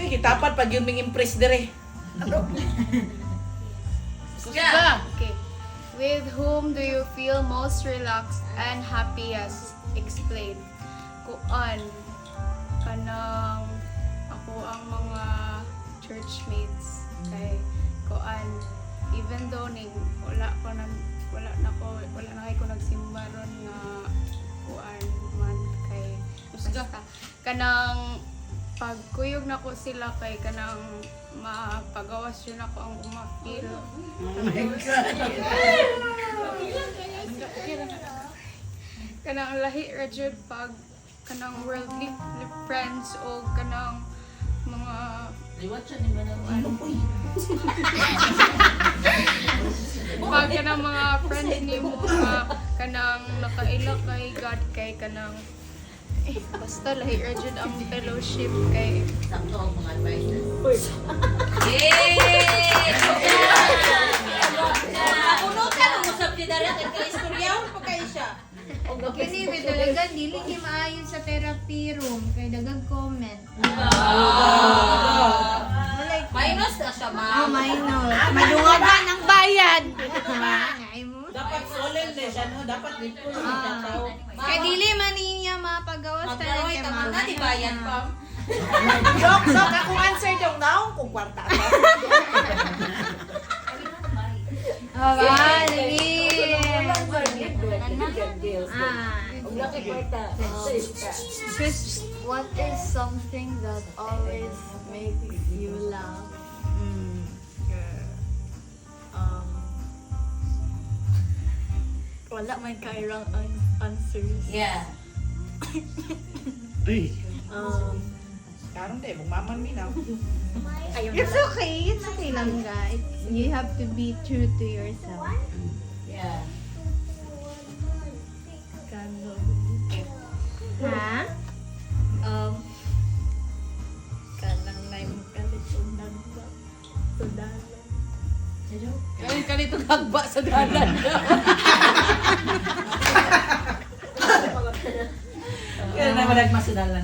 kitapat pag yung ming impress dire. Yeah. Okay. With whom do you feel most relaxed and happiest? Explain. Kuan kanang ako ang mga churchmates kay kuan even though ning wala na kay ko nagsimba ron nga kuan man kay basta kanang pagkuyog na ko sila kay kanang mapagawas yun ako ang umapil. Oh my God. Kanang lahi ra jud pag kanang worldly friends o kanang mga Liwat siya ni Manang. pag kanang mga friends nimo nga kanang nakaila kay God kay kanang basta lahi ra jud ang fellowship kay Sakto ang mga advices. Puno ka nung usap ni Daria kay istoryawan pa kayo siya. Kini may dalagan dili ni maayon sa therapy room kay dagang comment. Minus na siya, Oh, ma'am. minor. Madungagan ang bayad. Ngay mo. Dapat solemn na siya, no? Dapat dito sa Kay dili man niya mapagawas tayo Mag-aroy kay ka man na, di bayan pa. Joke, akong answer yung naong kung kwarta ka. Ah, lagi. Chris, what is something that always makes you laugh? Wala man kairang answers. Yeah. Karong de, magmaman minaw. It's okay. It's okay lang, guys. You have to be true to yourself. Yeah. Ha? Kanang naim kalitunan ba? Sa dalan. Ngayon ka nito hagba sa dalan. Kaya naman nagmasudalan